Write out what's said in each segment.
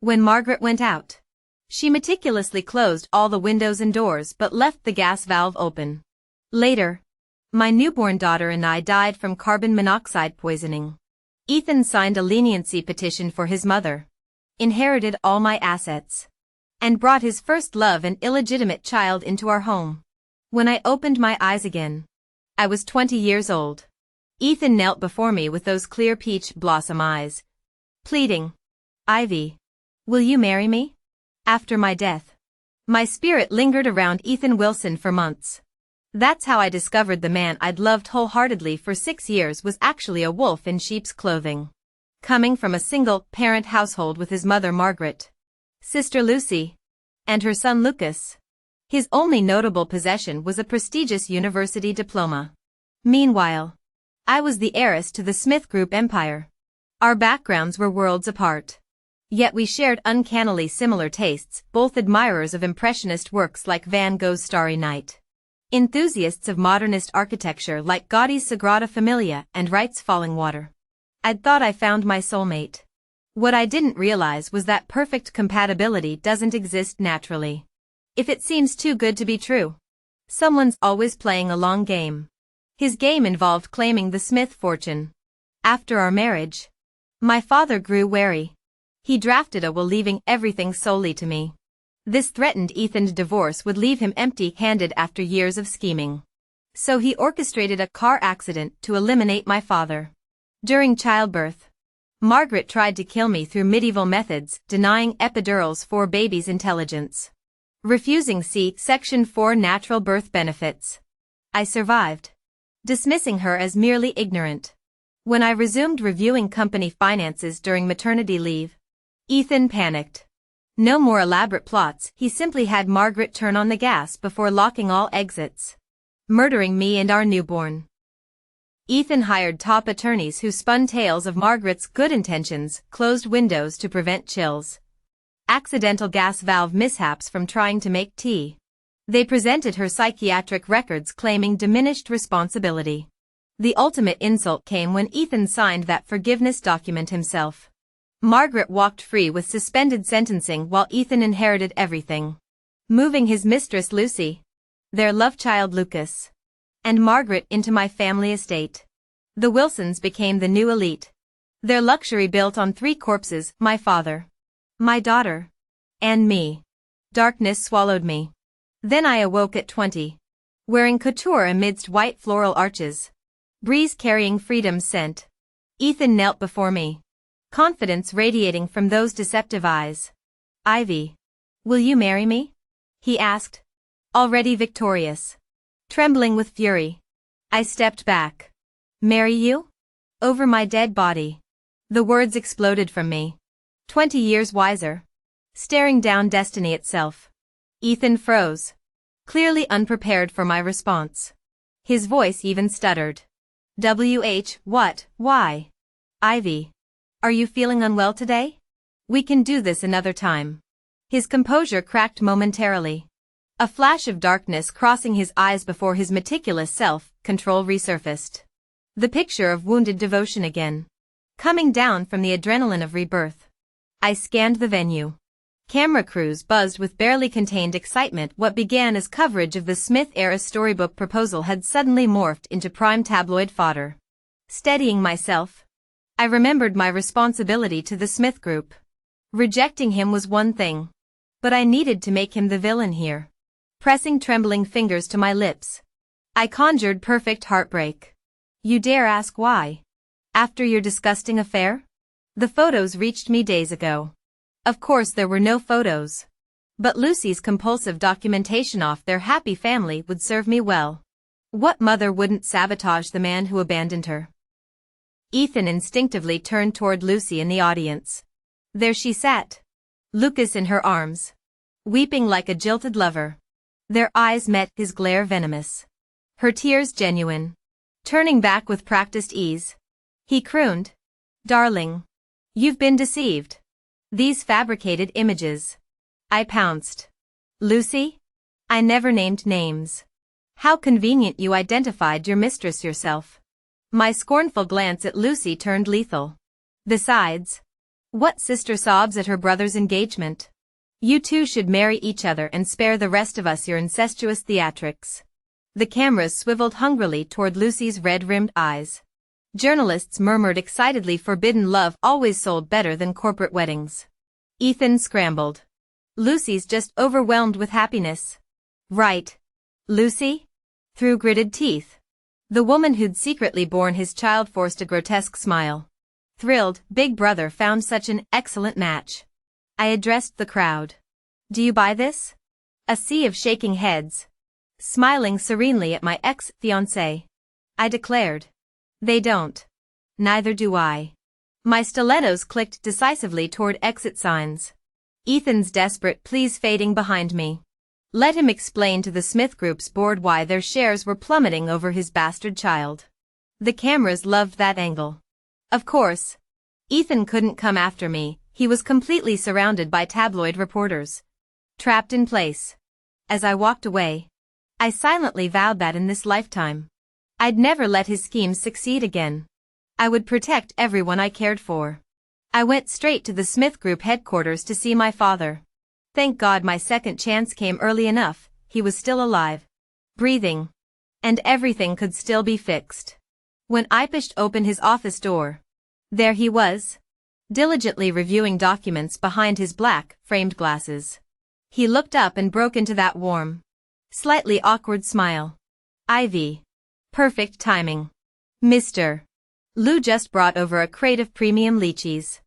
When Margaret went out, she meticulously closed all the windows and doors but left the gas valve open. Later, my newborn daughter and I died from carbon monoxide poisoning. Ethan signed a leniency petition for his mother, inherited all my assets, and brought his first love and illegitimate child into our home. When I opened my eyes again, I was 20 years old. Ethan knelt before me with those clear peach blossom eyes, pleading, "Ivy, will you marry me?" After my death, my spirit lingered around Ethan Wilson for months. That's how I discovered the man I'd loved wholeheartedly for 6 years was actually a wolf in sheep's clothing. Coming from a single-parent household with his mother Margaret, sister Lucy, and her son Lucas, his only notable possession was a prestigious university diploma. Meanwhile, I was the heiress to the Smith Group empire. Our backgrounds were worlds apart. Yet we shared uncannily similar tastes, both admirers of impressionist works like Van Gogh's Starry Night, enthusiasts of modernist architecture like Gaudi's Sagrada Familia and Wright's Falling Water. I'd thought I found my soulmate. What I didn't realize was that perfect compatibility doesn't exist naturally. If it seems too good to be true, someone's always playing a long game. His game involved claiming the Smith fortune. After our marriage, my father grew wary. He drafted a will leaving everything solely to me. This threatened Ethan's divorce would leave him empty-handed after years of scheming. So he orchestrated a car accident to eliminate my father. During childbirth, Margaret tried to kill me through medieval methods, denying epidurals for baby's intelligence, refusing Section 4 natural birth benefits. I survived, dismissing her as merely ignorant. When I resumed reviewing company finances during maternity leave, Ethan panicked. No more elaborate plots, he simply had Margaret turn on the gas before locking all exits, murdering me and our newborn. Ethan hired top attorneys who spun tales of Margaret's good intentions, closed windows to prevent chills, accidental gas valve mishaps from trying to make tea. They presented her psychiatric records claiming diminished responsibility. The ultimate insult came when Ethan signed that forgiveness document himself. Margaret walked free with suspended sentencing while Ethan inherited everything, moving his mistress Lucy, their love child Lucas, and Margaret into my family estate. The Wilsons became the new elite. Their luxury built on 3 corpses, my father, my daughter, and me. Darkness swallowed me. Then I awoke at 20, wearing couture amidst white floral arches, breeze carrying freedom's scent. Ethan knelt before me, confidence radiating from those deceptive eyes. "Ivy, will you marry me?" he asked, already victorious. Trembling with fury, I stepped back. "Marry you? Over my dead body?" The words exploded from me. 20 years wiser, staring down destiny itself. Ethan froze, clearly unprepared for my response. His voice even stuttered. What, why? "Ivy, are you feeling unwell today? We can do this another time." His composure cracked momentarily, a flash of darkness crossing his eyes before his meticulous self-control resurfaced. The picture of wounded devotion again, coming down from the adrenaline of rebirth. I scanned the venue. Camera crews buzzed with barely contained excitement. What began as coverage of the Smith-era storybook proposal had suddenly morphed into prime tabloid fodder. Steadying myself, I remembered my responsibility to the Smith Group. Rejecting him was one thing, but I needed to make him the villain here. Pressing trembling fingers to my lips, I conjured perfect heartbreak. "You dare ask why? After your disgusting affair? The photos reached me days ago." Of course there were no photos. But Lucy's compulsive documentation of their happy family would serve me well. What mother wouldn't sabotage the man who abandoned her? Ethan instinctively turned toward Lucy in the audience. There she sat, Lucas in her arms, weeping like a jilted lover. Their eyes met, his glare venomous, her tears genuine. Turning back with practiced ease, he crooned, "Darling, you've been deceived. These fabricated images." I pounced. "Lucy? I never named names. How convenient you identified your mistress yourself." My scornful glance at Lucy turned lethal. "Besides, What sister sobs at her brother's engagement? You two should marry each other and spare the rest of us your incestuous theatrics. The cameras swiveled hungrily toward Lucy's red-rimmed eyes. Journalists murmured excitedly, forbidden love always sold better than corporate weddings. Ethan scrambled. Lucy's just overwhelmed with happiness. Right. Lucy? Through gritted teeth. The woman who'd secretly borne his child forced a grotesque smile. Thrilled, Big Brother found such an excellent match. I addressed the crowd. Do you buy this? A sea of shaking heads. Smiling serenely at my ex-fiancé. I declared. They don't. Neither do I. My stilettos clicked decisively toward exit signs. Ethan's desperate pleas fading behind me. Let him explain to the Smith Group's board why their shares were plummeting over his bastard child. The cameras loved that angle. Of course. Ethan couldn't come after me, he was completely surrounded by tabloid reporters. Trapped in place. As I walked away, I silently vowed that in this lifetime, I'd never let his schemes succeed again. I would protect everyone I cared for. I went straight to the Smith Group headquarters to see my father. Thank God my second chance came early enough, he was still alive. Breathing. And everything could still be fixed. When I pushed open his office door, there he was, diligently reviewing documents behind his black, framed glasses. He looked up and broke into that warm, slightly awkward smile. Ivy. Perfect timing. Mr. Lou just brought over a crate of premium lychees.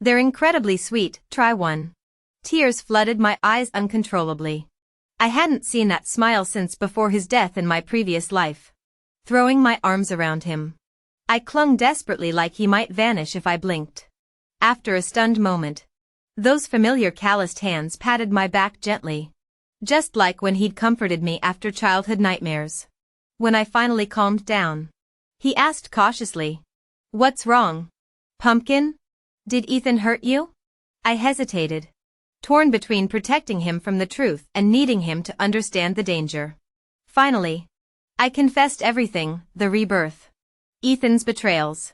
They're incredibly sweet, try one. Tears flooded my eyes uncontrollably. I hadn't seen that smile since before his death in my previous life. Throwing my arms around him, I clung desperately like he might vanish if I blinked. After a stunned moment, those familiar calloused hands patted my back gently. Just like when he'd comforted me after childhood nightmares. When I finally calmed down, he asked cautiously, "What's wrong? Pumpkin? Did Ethan hurt you?" I hesitated, torn between protecting him from the truth and needing him to understand the danger. Finally, I confessed everything, the rebirth. Ethan's betrayals.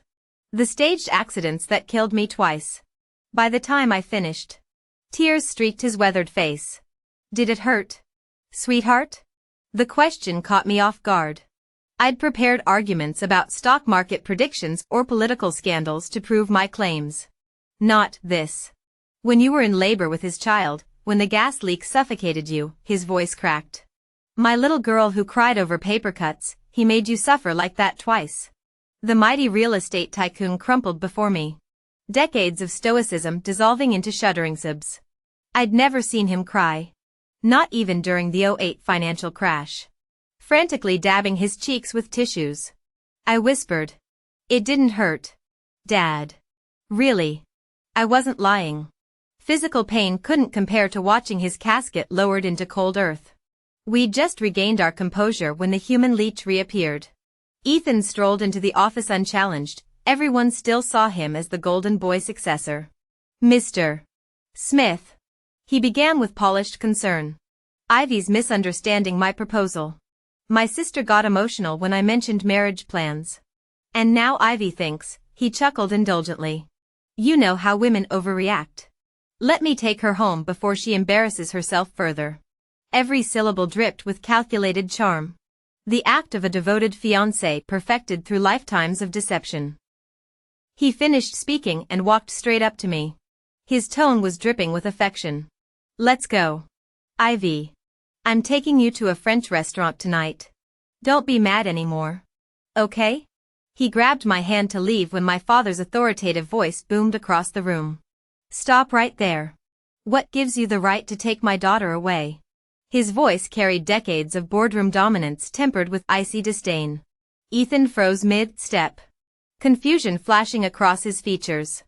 The staged accidents that killed me twice. By the time I finished, tears streaked his weathered face. Did it hurt? Sweetheart? The question caught me off guard. I'd prepared arguments about stock market predictions or political scandals to prove my claims. Not this. When you were in labor with his child, when the gas leak suffocated you, his voice cracked. My little girl who cried over paper cuts, he made you suffer like that twice. The mighty real estate tycoon crumpled before me. Decades of stoicism dissolving into shuddering sobs. I'd never seen him cry. Not even during the '08 financial crash. Frantically dabbing his cheeks with tissues, I whispered, "It didn't hurt, Dad." Really. I wasn't lying. Physical pain couldn't compare to watching his casket lowered into cold earth. We'd just regained our composure when the human leech reappeared. Ethan strolled into the office unchallenged. Everyone still saw him as the golden boy successor. "Mr. Smith," he began with polished concern. "Ivy's misunderstanding my proposal. My sister got emotional when I mentioned marriage plans. And now Ivy thinks," he chuckled indulgently. "You know how women overreact. Let me take her home before she embarrasses herself further." Every syllable dripped with calculated charm. The act of a devoted fiancé perfected through lifetimes of deception. He finished speaking and walked straight up to me. His tone was dripping with affection. "Let's go. Ivy. I'm taking you to a French restaurant tonight. Don't be mad anymore. Okay?" He grabbed my hand to leave when my father's authoritative voice boomed across the room. "Stop right there. What gives you the right to take my daughter away?" His voice carried decades of boardroom dominance tempered with icy disdain. Ethan froze mid-step, confusion flashing across his features.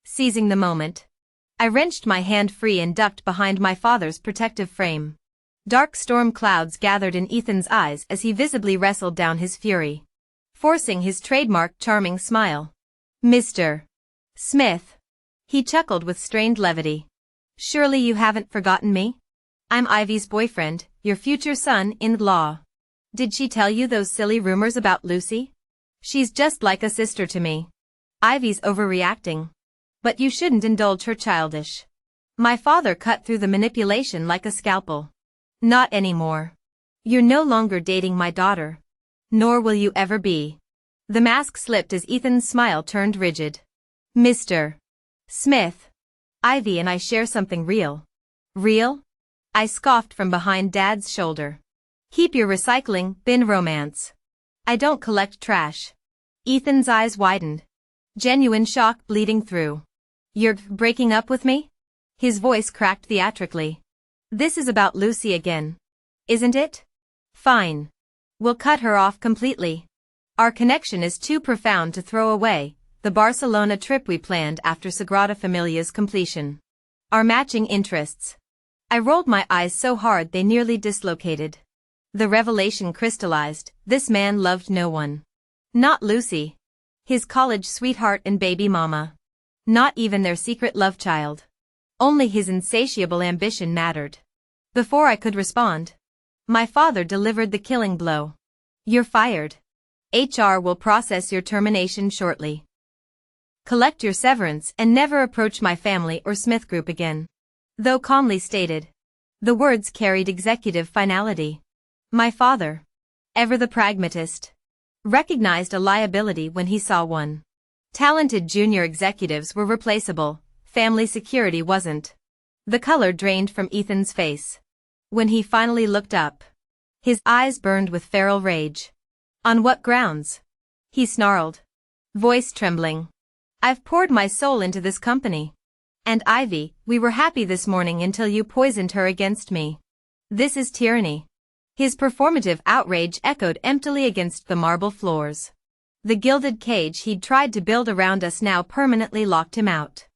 Seizing the moment, I wrenched my hand free and ducked behind my father's protective frame. Dark storm clouds gathered in Ethan's eyes as he visibly wrestled down his fury, forcing his trademark charming smile. "Mr. Smith," he chuckled with strained levity. "Surely you haven't forgotten me? I'm Ivy's boyfriend, your future son-in-law. Did she tell you those silly rumors about Lucy? She's just like a sister to me. Ivy's overreacting. But you shouldn't indulge her childish. My father cut through the manipulation like a scalpel. Not anymore. You're no longer dating my daughter. Nor will you ever be. The mask slipped as Ethan's smile turned rigid. Mr. Smith. Ivy and I share something real. Real? I scoffed from behind Dad's shoulder. Keep your recycling bin romance. I don't collect trash. Ethan's eyes widened. Genuine shock bleeding through. You're breaking up with me? His voice cracked theatrically. This is about Lucy again. Isn't it? Fine. We'll cut her off completely. Our connection is too profound to throw away, the Barcelona trip we planned after Sagrada Familia's completion. Our matching interests. I rolled my eyes so hard they nearly dislocated. The revelation crystallized, this man loved no one. Not Lucy. His college sweetheart and baby mama. Not even their secret love child. Only his insatiable ambition mattered. Before I could respond, my father delivered the killing blow. You're fired. HR will process your termination shortly. Collect your severance and never approach my family or Smith Group again. Though calmly stated, the words carried executive finality. My father, ever the pragmatist, recognized a liability when he saw one. Talented junior executives were replaceable, family security wasn't. The color drained from Ethan's face. When he finally looked up, his eyes burned with feral rage. On what grounds? He snarled, voice trembling. I've poured my soul into this company. And Ivy, we were happy this morning until you poisoned her against me. This is tyranny. His performative outrage echoed emptily against the marble floors. The gilded cage he'd tried to build around us now permanently locked him out.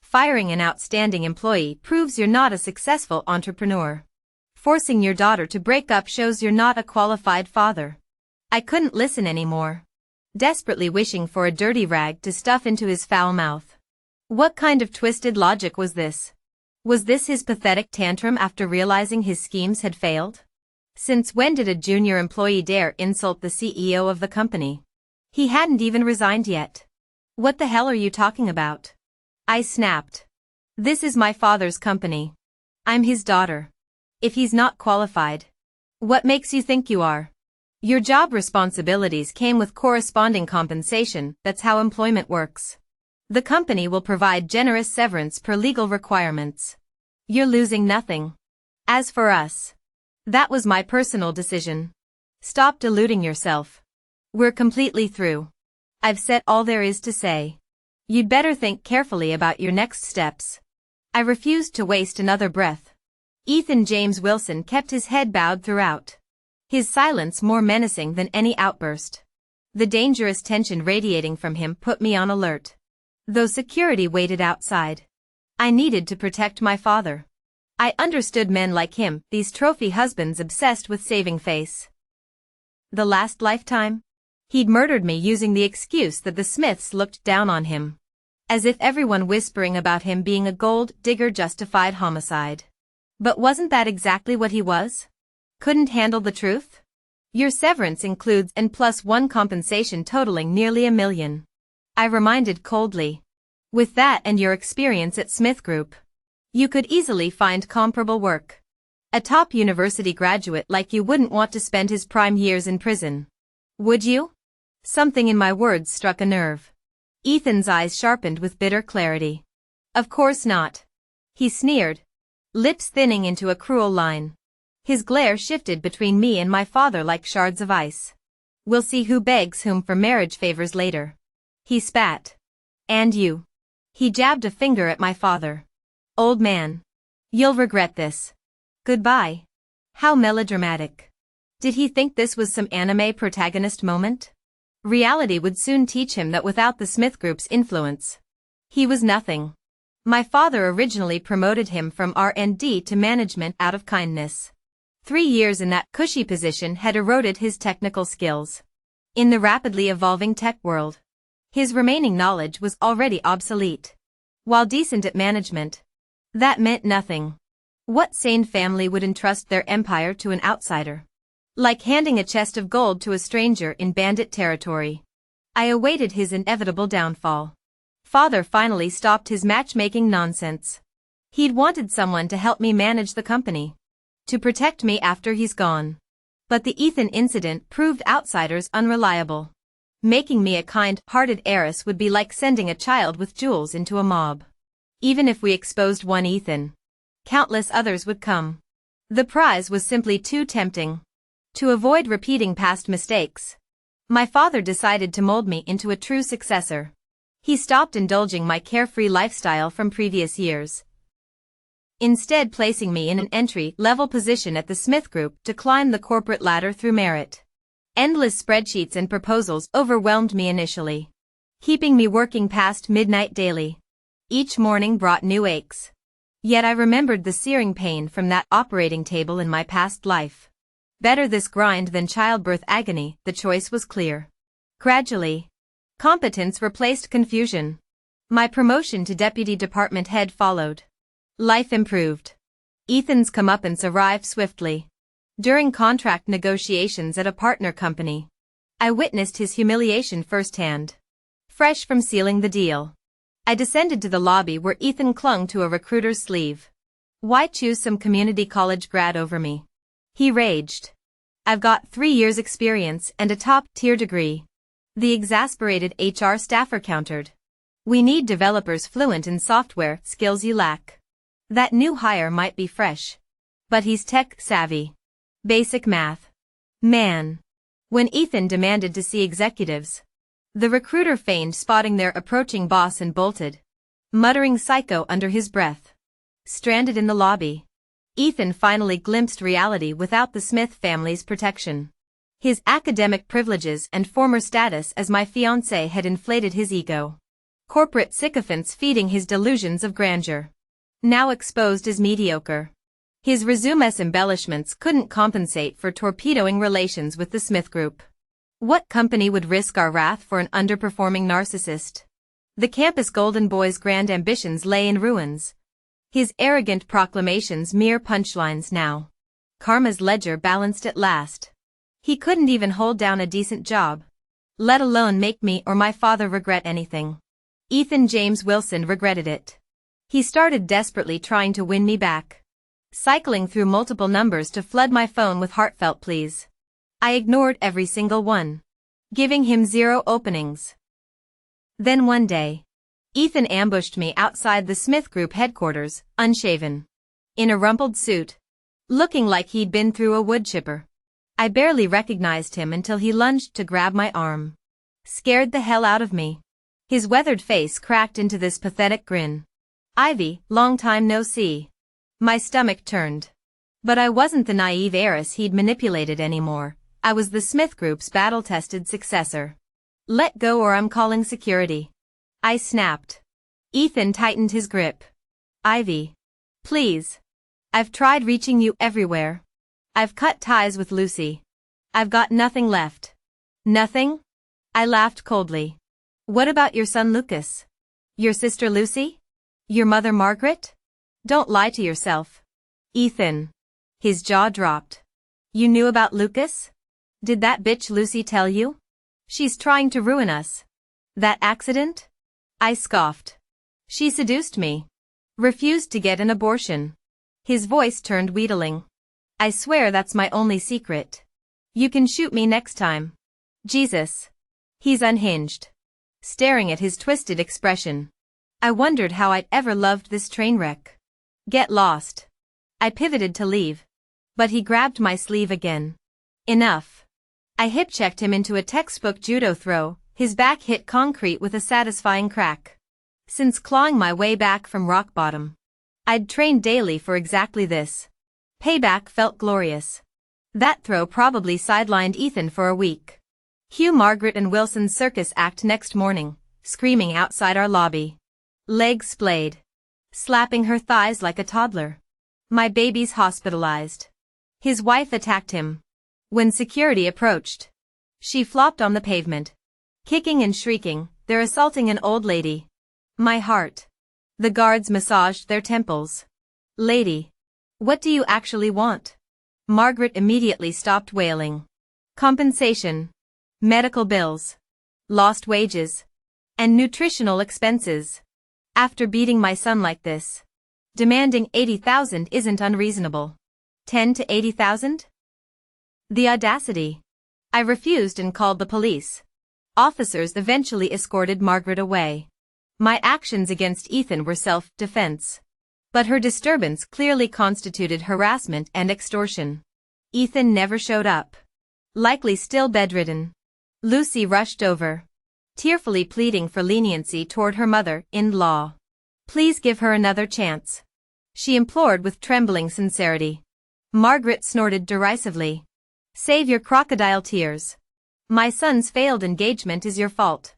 Firing an outstanding employee proves you're not a successful entrepreneur. Forcing your daughter to break up shows you're not a qualified father. I couldn't listen anymore. Desperately wishing for a dirty rag to stuff into his foul mouth. What kind of twisted logic was this? Was this his pathetic tantrum after realizing his schemes had failed? Since when did a junior employee dare insult the CEO of the company? He hadn't even resigned yet. What the hell are you talking about? I snapped. This is my father's company. I'm his daughter. If he's not qualified, what makes you think you are? Your job responsibilities came with corresponding compensation, that's how employment works. The company will provide generous severance per legal requirements. You're losing nothing. As for us, that was my personal decision. Stop deluding yourself. We're completely through. I've said all there is to say. You'd better think carefully about your next steps. I refused to waste another breath. Ethan James Wilson kept his head bowed throughout. His silence more menacing than any outburst. The dangerous tension radiating from him put me on alert. Though security waited outside, I needed to protect my father. I understood men like him, these trophy husbands obsessed with saving face. The last lifetime? He'd murdered me using the excuse that the Smiths looked down on him. As if everyone whispering about him being a gold digger justified homicide. But wasn't that exactly what he was? Couldn't handle the truth? Your severance includes N+1 compensation totaling nearly $1 million. I reminded coldly. With that and your experience at Smith Group, you could easily find comparable work. A top university graduate like you wouldn't want to spend his prime years in prison. Would you? Something in my words struck a nerve. Ethan's eyes sharpened with bitter clarity. Of course not. He sneered, lips thinning into a cruel line. His glare shifted between me and my father like shards of ice. We'll see who begs whom for marriage favors later. He spat. And you. He jabbed a finger at my father. Old man. You'll regret this. Goodbye. How melodramatic. Did he think this was some anime protagonist moment? Reality would soon teach him that without the Smith Group's influence, he was nothing. My father originally promoted him from R&D to management out of kindness. 3 years in that cushy position had eroded his technical skills. In the rapidly evolving tech world, his remaining knowledge was already obsolete. While decent at management, that meant nothing. What sane family would entrust their empire to an outsider? Like handing a chest of gold to a stranger in bandit territory. I awaited his inevitable downfall. father finally stopped his matchmaking nonsense. He'd wanted someone to help me manage the company, to protect me after he's gone. But the Ethan incident proved outsiders unreliable. Making me a kind-hearted heiress would be like sending a child with jewels into a mob. Even if we exposed one Ethan, countless others would come. The prize was simply too tempting. To avoid repeating past mistakes, my father decided to mold me into a true successor. He stopped indulging my carefree lifestyle from previous years, instead placing me in an entry-level position at the Smith Group to climb the corporate ladder through merit. Endless spreadsheets and proposals overwhelmed me initially, keeping me working past midnight daily. Each morning brought new aches. Yet I remembered the searing pain from that operating table in my past life. Better this grind than childbirth agony, the choice was clear. Gradually, competence replaced confusion. My promotion to deputy department head followed. Life improved. Ethan's comeuppance arrived swiftly. During contract negotiations at a partner company, I witnessed his humiliation firsthand. Fresh from sealing the deal, I descended to the lobby where Ethan clung to a recruiter's sleeve. "Why choose some community college grad over me?" he raged. "I've got 3 years experience and a top-tier degree." The exasperated HR staffer countered. "We need developers fluent in software skills you lack. That new hire might be fresh, but he's tech-savvy. Basic math." Man. When Ethan demanded to see executives, the recruiter feigned spotting their approaching boss and bolted, muttering psycho under his breath. Stranded in the lobby, Ethan finally glimpsed reality without the Smith family's protection. His academic privileges and former status as my fiancé had inflated his ego. Corporate sycophants feeding his delusions of grandeur. Now exposed as mediocre, his resume's embellishments couldn't compensate for torpedoing relations with the Smith Group. What company would risk our wrath for an underperforming narcissist? The campus golden boy's grand ambitions lay in ruins. His arrogant proclamations mere punchlines now. Karma's ledger balanced at last. He couldn't even hold down a decent job, let alone make me or my father regret anything. Ethan James Wilson regretted it. He started desperately trying to win me back, cycling through multiple numbers to flood my phone with heartfelt pleas. I ignored every single one, giving him 0 openings. Then one day, Ethan ambushed me outside the Smith Group headquarters, unshaven, in a rumpled suit, looking like he'd been through a wood chipper. I barely recognized him until he lunged to grab my arm. Scared the hell out of me. His weathered face cracked into this pathetic grin. "Ivy, long time no see." My stomach turned. But I wasn't the naive heiress he'd manipulated anymore. I was the Smith Group's battle-tested successor. "Let go or I'm calling security," I snapped. Ethan tightened his grip. "Ivy, please. I've tried reaching you everywhere. I've cut ties with Lucy. I've got nothing left." "Nothing?" I laughed coldly. "What about your son Lucas? Your sister Lucy? Your mother Margaret? Don't lie to yourself." "Ethan." His jaw dropped. "You knew about Lucas? Did that bitch Lucy tell you? She's trying to ruin us." "That accident?" I scoffed. "She seduced me. Refused to get an abortion." His voice turned wheedling. "I swear that's my only secret. You can shoot me next time." Jesus. He's unhinged. Staring at his twisted expression, I wondered how I'd ever loved this train wreck. "Get lost." I pivoted to leave, but he grabbed my sleeve again. "Enough." I hip-checked him into a textbook judo throw. His back hit concrete with a satisfying crack. Since clawing my way back from rock bottom, I'd trained daily for exactly this. Payback felt glorious. That throw probably sidelined Ethan for a week. Cue Margaret and Wilson's circus act next morning, screaming outside our lobby. Legs splayed. Slapping her thighs like a toddler. My baby's hospitalized. His wife attacked him. When security approached, she flopped on the pavement. Kicking and shrieking, "They're assaulting an old lady." My heart. The guards massaged their temples. "Lady, what do you actually want?" Margaret immediately stopped wailing. "Compensation. Medical bills. Lost wages. and nutritional expenses. After beating my son like this, demanding 80,000 isn't unreasonable. 10 to 80,000? The audacity. I refused and called the police. Officers eventually escorted Margaret away. My actions against Ethan were self-defense. But her disturbance clearly constituted harassment and extortion. Ethan never showed up. Likely still bedridden. Lucy rushed over, tearfully pleading for leniency toward her mother-in-law. Please give her another chance, she implored with trembling sincerity. Margaret snorted derisively. Save your crocodile tears. My son's failed engagement is your fault.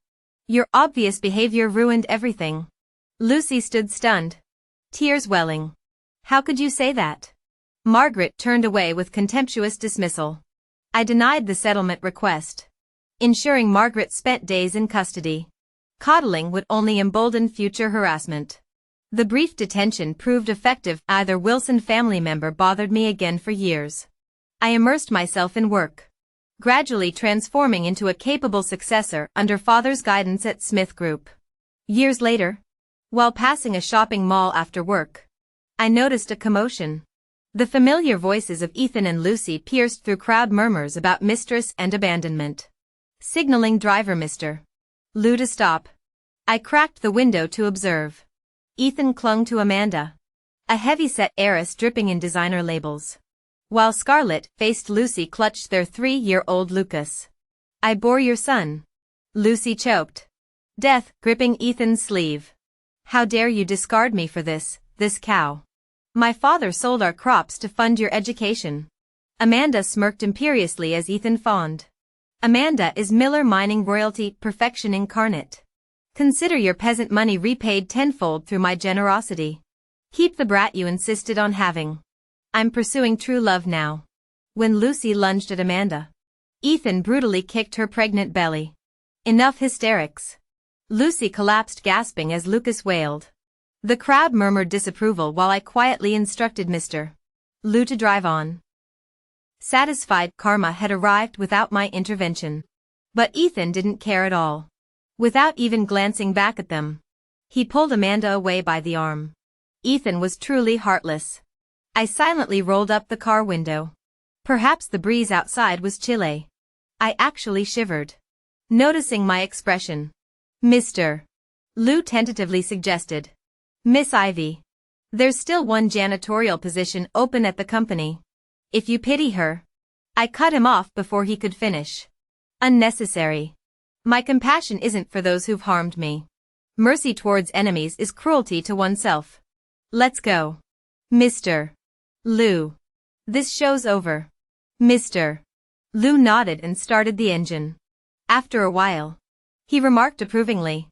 Your obvious behavior ruined everything. Lucy stood stunned, tears welling. How could you say that? Margaret turned away with contemptuous dismissal. I denied the settlement request, ensuring Margaret spent days in custody. Coddling would only embolden future harassment. The brief detention proved effective. Either Wilson family member bothered me again for years. I immersed myself in work, gradually transforming into a capable successor under father's guidance at Smith Group. Years later, while passing a shopping mall after work, I noticed a commotion. The familiar voices of Ethan and Lucy pierced through crowd murmurs about mistress and abandonment. Signaling driver Mr. Lou to stop, I cracked the window to observe. Ethan clung to Amanda, a heavy-set heiress dripping in designer labels, while scarlet-faced Lucy clutched their 3-year-old Lucas. I bore your son, Lucy choked, death gripping Ethan's sleeve. How dare you discard me for this cow? My father sold our crops to fund your education. Amanda smirked imperiously as Ethan fawned. Amanda is Miller Mining royalty, perfection incarnate. Consider your peasant money repaid tenfold through my generosity. Keep the brat you insisted on having. I'm pursuing true love now. When Lucy lunged at Amanda, Ethan brutally kicked her pregnant belly. Enough hysterics. Lucy collapsed gasping as Lucas wailed. The crowd murmured disapproval while I quietly instructed Mr. Lou to drive on. Satisfied, karma had arrived without my intervention. But Ethan didn't care at all. Without even glancing back at them, he pulled Amanda away by the arm. Ethan was truly heartless. I silently rolled up the car window. Perhaps the breeze outside was chilly. I actually shivered, noticing my expression. Mr. Lou tentatively suggested. Miss Ivy, there's still one janitorial position open at the company. If you pity her. I cut him off before he could finish. Unnecessary. My compassion isn't for those who've harmed me. Mercy towards enemies is cruelty to oneself. Let's go. Mr. Lou. This show's over. Mr. Lou nodded and started the engine. After a while, he remarked approvingly.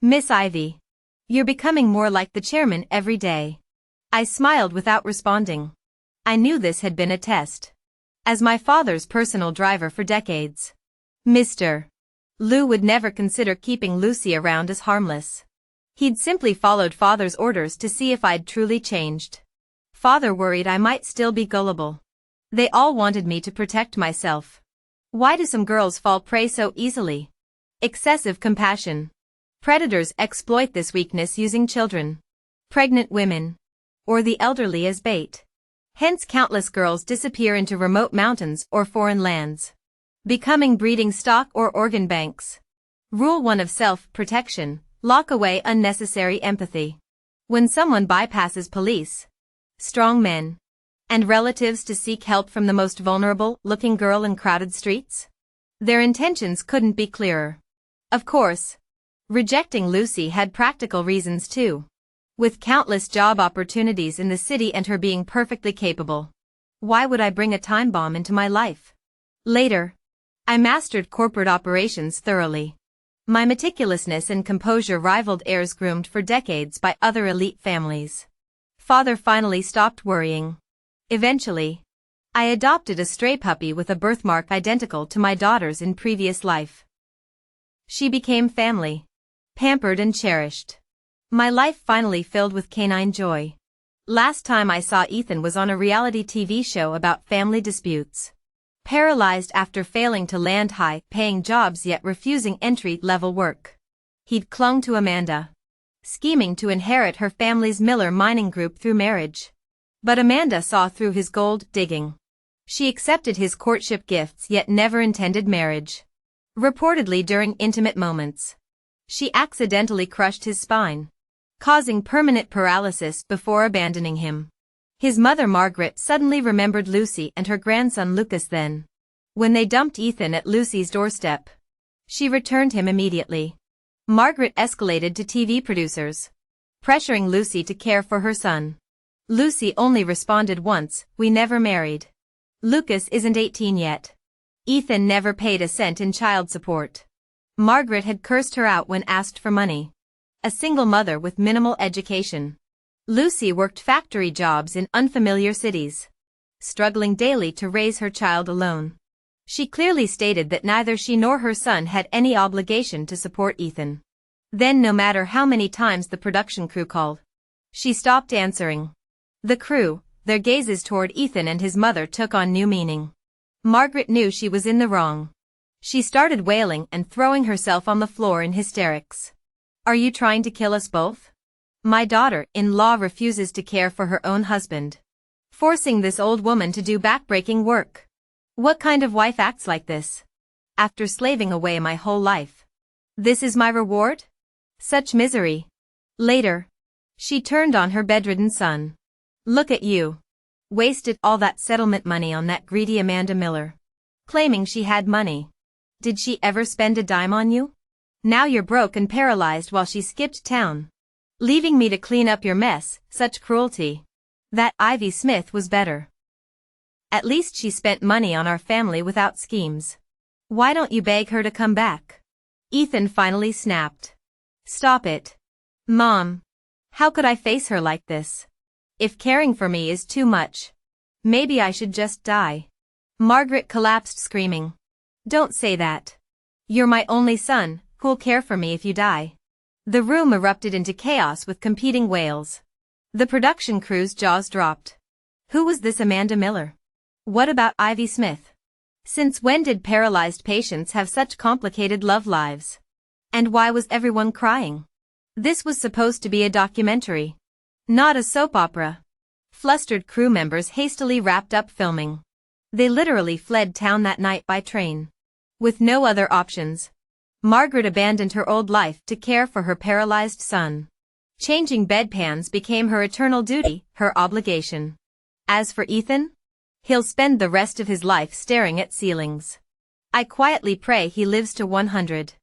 Miss Ivy, you're becoming more like the chairman every day. I smiled without responding. I knew this had been a test. As my father's personal driver for decades, Mr. Lou would never consider keeping Lucy around as harmless. He'd simply followed father's orders to see if I'd truly changed. Father worried I might still be gullible. They all wanted me to protect myself. Why do some girls fall prey so easily? Excessive compassion. Predators exploit this weakness using children, pregnant women, or the elderly as bait. Hence countless girls disappear into remote mountains or foreign lands, becoming breeding stock or organ banks. Rule 1 of self-protection, lock away unnecessary empathy. When someone bypasses police, strong men, and relatives to seek help from the most vulnerable-looking girl in crowded streets, their intentions couldn't be clearer. Of course, rejecting Lucy had practical reasons too. With countless job opportunities in the city and her being perfectly capable, why would I bring a time bomb into my life? Later, I mastered corporate operations thoroughly. My meticulousness and composure rivaled heirs groomed for decades by other elite families. Father finally stopped worrying. Eventually, I adopted a stray puppy with a birthmark identical to my daughter's in previous life. She became family, pampered and cherished. My life finally filled with canine joy. Last time I saw Ethan was on a reality TV show about family disputes. Paralyzed after failing to land high-paying jobs yet refusing entry-level work. He'd clung to Amanda, scheming to inherit her family's Miller mining group through marriage. But Amanda saw through his gold digging. She accepted his courtship gifts yet never intended marriage. Reportedly during intimate moments, she accidentally crushed his spine, causing permanent paralysis before abandoning him. His mother Margaret suddenly remembered Lucy and her grandson Lucas then. When they dumped Ethan at Lucy's doorstep, she returned him immediately. Margaret escalated to TV producers, pressuring Lucy to care for her son. Lucy only responded once, "We never married. Lucas isn't 18 yet." Ethan never paid a cent in child support. Margaret had cursed her out when asked for money. A single mother with minimal education, Lucy worked factory jobs in unfamiliar cities, struggling daily to raise her child alone. She clearly stated that neither she nor her son had any obligation to support Ethan. Then no matter how many times the production crew called, she stopped answering. The crew, their gazes toward Ethan and his mother took on new meaning. Margaret knew she was in the wrong. She started wailing and throwing herself on the floor in hysterics. "Are you trying to kill us both? My daughter-in-law refuses to care for her own husband, forcing this old woman to do backbreaking work. What kind of wife acts like this? After slaving away my whole life, this is my reward? Such misery." Later, she turned on her bedridden son. "Look at you. Wasted all that settlement money on that greedy Amanda Miller, claiming she had money. Did she ever spend a dime on you? Now you're broke and paralyzed while she skipped town, leaving me to clean up your mess. Such cruelty. That Ivy Smith was better. At least she spent money on our family without schemes. Why don't you beg her to come back?" Ethan finally snapped. "Stop it. Mom. How could I face her like this? If caring for me is too much, maybe I should just die." Margaret collapsed screaming. "Don't say that. You're my only son, who'll care for me if you die." The room erupted into chaos with competing wails. The production crew's jaws dropped. Who was this Amanda Miller? What about Ivy Smith? Since when did paralyzed patients have such complicated love lives? And why was everyone crying? This was supposed to be a documentary, not a soap opera. Flustered crew members hastily wrapped up filming. They literally fled town that night by train. With no other options, Margaret abandoned her old life to care for her paralyzed son. Changing bedpans became her eternal duty, her obligation. As for Ethan, he'll spend the rest of his life staring at ceilings. I quietly pray he lives to 100.